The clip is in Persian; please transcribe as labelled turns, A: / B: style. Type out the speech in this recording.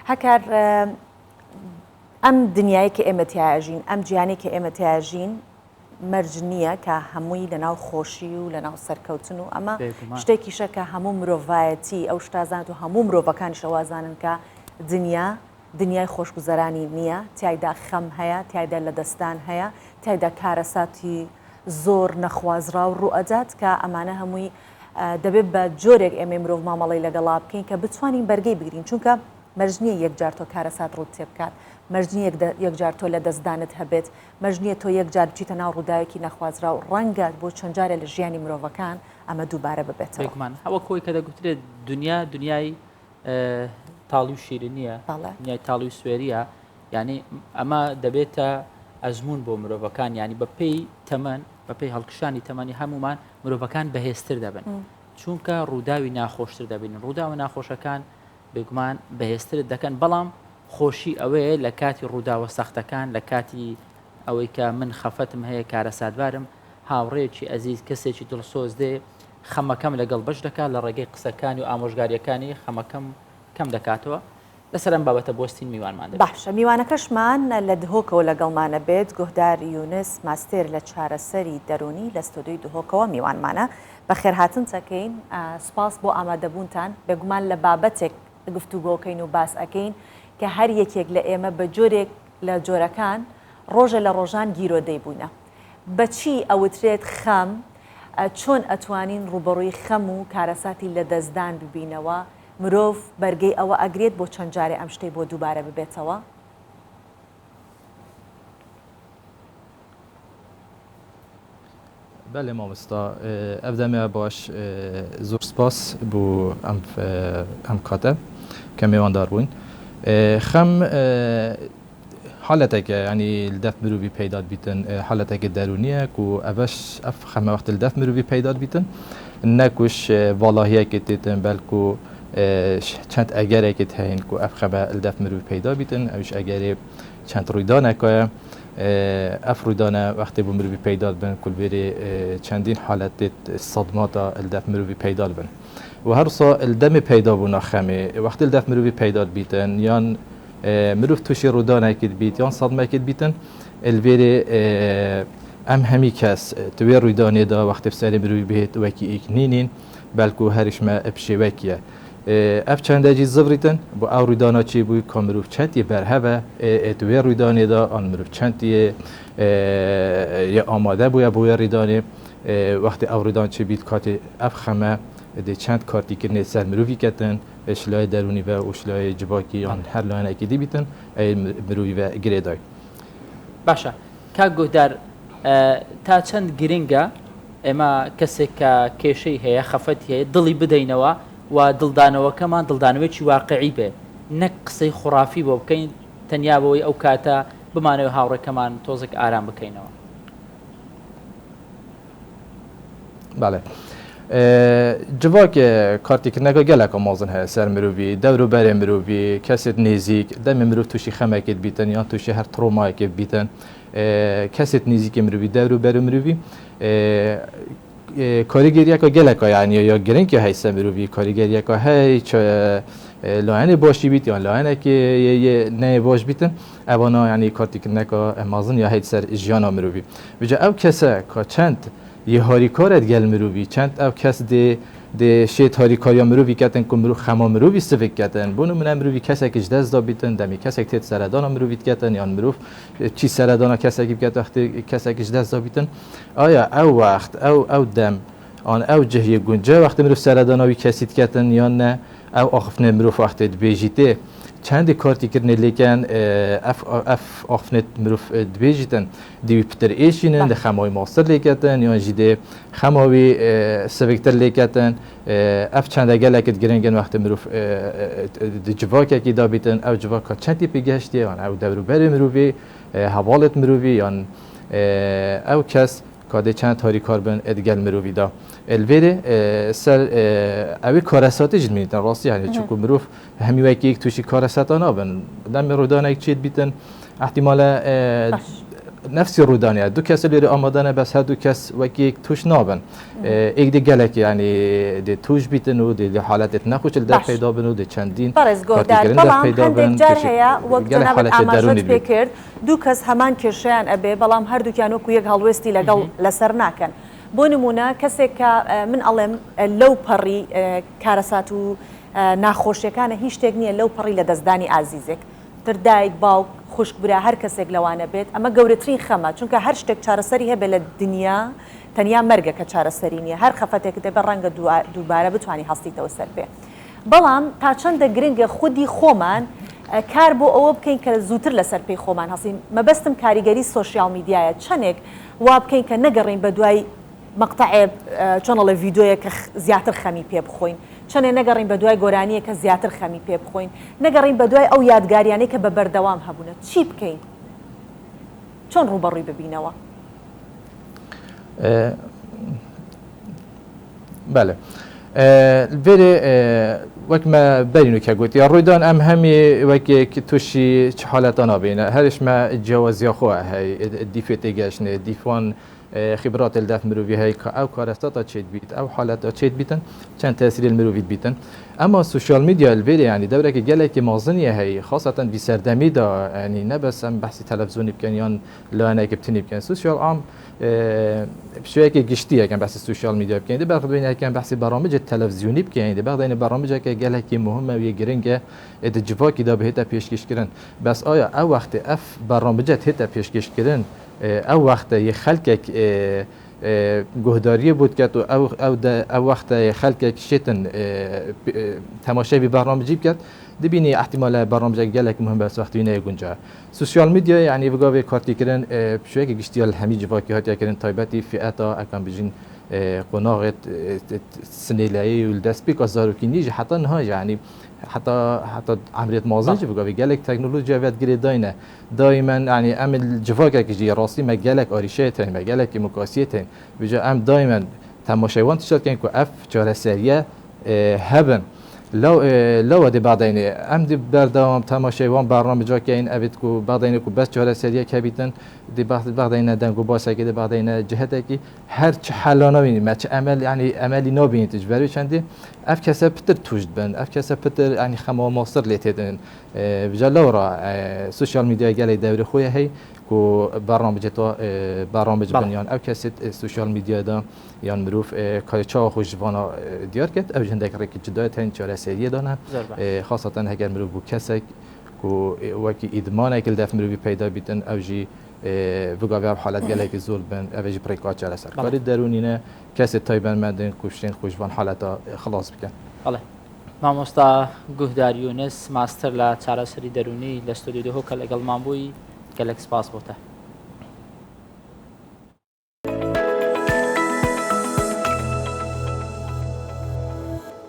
A: هەکار ئەم دنیای کە ئێمە تیاژین ئەم جیانی کە ئێمە تیاژین مەرج نییە کە هەمووی لەناو خۆشی و لەناو سەرکەوتن و ئەمە شتێکیشە کە هەموو مرۆڤایەتی ئەو شتازانێت و هەموو مرۆڤەکانی شەوازانن کە دنیای خۆشگوزەرانی نییە، تایدا خەم هەیە، تایدا لەدەستان هەیە، تایدا کارەساتی زۆر نەخوازرا و ڕوئەدات کە ئەمانە هەمووی دەبێت بە جۆرێک ئێمە مرۆڤ مامەڵی لەگەڵا بکەین کە بتوانین بەرگەی بگرین، چونکە مەرج نییە یەکجار تۆ کارەسات ڕوو تێ بکات، مەرج نییە یەکجار تۆ لە دەستدانت هەبێت، مەرج نییە تۆ یەکجار بچیتە ناو ڕووداوێکی نەخوازرا و ڕەنگە بۆ چەند جارێ لە ژیانی مرۆڤەکان ئەمە دووبارە ببێتەوە.
B: ئەوە کۆی کە دەگوترێت دنیای تاڵی و شیرینیە، دنیای تاڵی و سوێریە، یعنی ئەمە دەبێتە ئەزمون بۆ مرۆڤەکان، ینی بەپێی تەمەن بەپێی هەڵکشانی تەمەنی هەمومان مرۆڤەکان بەهێزتر دەبن، چونکە ڕووداوی ناخۆشتر دەبین، ڕووداوە ناخۆشەکان بێگومان بەهێزتر دەکەن، بەڵام خۆشی ئەوەیە لە کاتی ڕووداوە سەختەکان، لە کاتی ئەوەی کە من خەفەتم هەیە کارەساتبارم هاوڕێکی ئەزیز کەسێکی دڵسۆز دێ خەمەکەم لەگەڵ بەش دەکات لە ڕێگەی قسەکانی و ئامۆژگاریەکانی خەمەکەم کەم دەکاتەوە. لەسەرم بابەتە بۆستین میوانمان دەبێت.
A: باشە، میوانەکەشمان لە دهۆکەوە لەگەڵمانە بێت گۆهدار یونس، ماستێر لە چارەسەری دەرونی لە ستۆدیۆی دهۆکەوە میوانمانە. بەخێرهاتن چەکەین، سپاس بۆ ئامادەبوونتان، بێگومان لە بابەتێک گفتوگۆکەین و باس ئەکەین کە هەر یەکێک لە ئێمە بە جۆرێک لە جۆرەکان ڕۆژە لە ڕۆژان گیرۆ دەیبوونە. بەچی ئەوترێت خەم، چۆن ئەتوانین ڕوبەڕووی خەم و کارەساتی لە دەستدان ببینەوە، مرۆڤ بەرگەی ئەوە ئەگرێت بۆ چەند جارێ ئەم شتەی بۆ دووبارە ببێتەوە؟
C: بله مامۆستا، ئەفدەمێ باش زۆر سپاس بۆ ئەم کاتە کە میواندار بووین. خەم حالەتێکە ینی لەدەف مرۆڤی پەیدا بیتن، حالەتێکی دەرونیە و ئەڤەش ئەف خەمە وەختە لەدەف مرۆڤی پەیدا بیتن نەکوش ڤاڵاهیەکی تێتن بەلکو چەند ئەگەرێکت هەین و ئەف خەمە لەدەف مرۆڤی پەیدا بیتن، ئەوش ئەگەرێ چەند ڕوویدانێکە ئەف ڕوویدانە وەختی بۆ مرۆڤی پەیدا بن کولبێرێ چەندین حالەتێت سەدماتە لەدەف مرۆڤی پەیدا بن و هەرسا لدەمی پەیدا بوونا خەمێ وەختی لەدەف مرۆڤی پەیدا بیتن یان مرۆڤ تووشی ڕوودانێکت بیت یان سەدمێکت بیتن الوێرێ ئەم هەمی کەس توێ ڕوویدانێدا وەختی سەری مرۆڤی بێت وەکی ئیک نینین بەلکو هەریشمە پشێوەکیە. ئەف چەندێکی زبریتن بۆ ئەو ڕوویدانە چی بووی کە مرۆڤ چەندی بەرهەبە توێ ڕوویدانێدا ئەن مرۆڤ چەندی ئامادە بووە بۆ ڕوویدانێ وەختی ئەو ڕوویدان چی بیت کاتی ئەف خەمە دێ چەند کارتیکردنێ سەر مرۆڤی کەتن شلای دەرونی بە و شلای جباکی یان هەر لایەنێکی دی بیتن مرۆڤی بە گرێدای.
B: باشە، کاک گۆهدار، تا چەند گرنگە ئێمە کەسێک کە کێشەی هەیە خەفەتی هەیە دڵی بدەینەوە و دڵدانەوەکەمان دڵدانەوەیکی واقعی بێ، نەک قسەی خوڕافی بۆ بکەین تەنیا بەوەی ئەو کاتە بمانەوە هاوڕێکەمان تۆزێک ئارام بکەینەوە.
C: بەڵێ، جواکە کارتیکردنەکە gelek مازن هەیە سەر مرۆڤی دەوروبەرێ مرۆڤی کەسێت نێزیک دەمێ مرۆڤ تووشی خەمێکت بیتن یان تووشی هەر تڕۆمایەکێت بیتن کەسێت نێزیکی مرۆڤی دەوروبەرە مرۆڤی کاریگەریەکە gelek یعنی یا گرنگی هەیە سەر مرۆڤی کاریگەریەکە هەی لایەنێ باشی بیت یان لایەنێکی نەیە باش بیتن ئەوانە ینی کارتیکردنەکە مازن یا هەیە سەر ژیانە مرۆڤی. بجا ئەو کەسە کە چەند یه هاریکارت گل مروی چند او کس ده شیت هاریکاریا مروی کتن که مرو خما مروی سفک کتن بونو من مروی کسی که دست دا بیتن دمی کسی که سردان مروی کتن یا مرو چی سردان کسی که بیت وقتی کسی که دست دا بیتن آیا او وقت او دم آن او جهی گنجه وقتی مرو سردان وی کسی کتن یا نه او آخفن مرو وقتی بیجیته چند کارتی کردن لیکن اف آفنت مروف دبیجیتن دیوی پتر ایشینن ده خمای ماستر لیکتن یا جیده خماوی سویکتر لیکتن اف چند اگلکت گرنگن وقت مروف جواکه کی دابیتن او جواکا چندی پیگشتی یا او دوروبر مروفی حوالت مروفی یا او کس کاده چند تاری کاربن ادگل مروفی دا الویره سر اوی کارساتی جد میتن راستی یعنی چون مروف همی وکی یک توشی کارسات آنها بن دم رودان یک چیت بیتن احتمال نفسی ڕوودانە دو کەس لێرە ئامادانە بەس هەردوو کەس وەکیێک توش نابن ئێک دی گەلێک ینی دێ توش بیتن و دێ حالەتێت نەخۆشل دەر پەیدا بن و دێ چەندین
A: جار هەیە وەک ئاماژەت پێ کرد دوو کەس هەمان کێشیان ئەبێ بەڵام هەردووکیان وەکو یەک هەڵوێستی لەگەڵ لەسەر ناکەن بۆ نمونە کەسێک کە من ئەڵێم لەو پەڕی کارەسات و ناخۆشیەکانە هیچ شتێک نییە لەو پەڕی لە دەستدانی ئازیزێک دایک باوک خوشک برا هەر کەسێک لەوانە بێت ئەمە گەورەترین خەمە چونکە هەر شتێک چارەسەری هەبێ لە دنیا تەنیا مەرگە کە چارەسەری نییە هەر خەفەتێک دەبێت ڕەنگە دووبارە بتوانانی هەستیتەوە سەر بێ بەڵام تا چەندە گرنگە خودی خۆمان کار بۆ ئەوە بکەین کە زووتر لەسەر پێی خۆمان هەستین مەبەستم کاریگەری سۆشیال میدیایە چەندێک وا بکەین کە نەگەڕین بە دوای مەقتەعێ چۆنەڵە ڤیدۆیە کە زیاتر خەمی پێ بخۆین چەندێ نەگەڕین بە دوای گۆرانیە کە زیاتر خەمی پێ بخۆین نەگەڕین بە دوای ئەو یادگاریانەی کە بە بەردەوام هەبوونە چی بکەین چۆن ڕوبەڕووی ببینەوە
C: بەڵێ vêrê wekme berînû ke gotiya Rûydan em hemî wekê tuşî çi haletan nabîne herîş me cewaziya xwe hey dîfê tê geşnê dîfan خبرات الدف مروفي هاي أو كارستاتا تشيد بيت أو حالات تشيد بيتن كان تأثير المروفي بيتن أما السوشيال ميديا الفيديو يعني دورة كجالك مازنية هي خاصة بسردمي دا يعني نبس أم بحث تلفزيوني بكنيان لا أنا كبتني بكن سوشيال عام بشوية كجشتية كان بحث السوشيال ميديا بكن ده بعد بين كان بحث برامج التلفزيوني بكن ده بعد إن برامج كجالك مهمة ويجرينجا الجفاك ده بهتا بيشكش كرن بس آيا أو وقت أف برامجات هتا بيشكش كرن او وقت یه خلقك گهداری بود کرد و او وقت خلقك شتن تماشای برنامجی کرد دبینی احتمال برنامج گلک مهم بس وقتی نه گنجا سوشیال میدیا یعنی بگاوی کارتی کردن شوی که گشتیال همی جواکی هاتی کردن تایبتی فئتا اکان بجین قناعت سنیلایی و دست بی کازاروکی نیج حتی نه یعنی حتی عملیات مازن جو بگاوی گلک تکنولوژی وید گری داینه دائما يعني ام الجفاك كجي راسي مجالك اريشيتين مجالك مقاسيتين بجا ام دائما تماشاوان تشات كان كو اف چاره سريه هبن لو دي بعدين ام دي بردام تماشاوان برنامج كاين ابيت كو بعدين كو بس چاره سريه كبيتن دي بعدين دنگو باسه كده بعدين جهتك هر چ حلانا بيني ما عمل يعني عملي نو بين تجبري چندي اف كسب بتر توجد بن اف كسب بتر يعني خما ماستر ليتدن بجلورا سوشيال ميديا قال دوري خويا هي كو برامج بنيان او كسيت السوشيال ميديا دا يان مروف كايچا خوشوانا ديار كت او جندك رك جدايت هن چاره سريه دانا خاصه هگر مروف بو كسك كو وكي ادمان كل دف مروف پیدا بيتن او جي بگاوی حالت گلک زور بن اوجی پریکات چهره سر کاری درونینه کسی تایبن مدن کوشتین خوشبان حالتا خلاص بکن.
B: بله. مامۆستا گوهدار یونس ماستر لە چارەسەری دەرونی لە ستۆدیۆ کە لەگەڵمان بووی گەلێک سپاس بۆتە.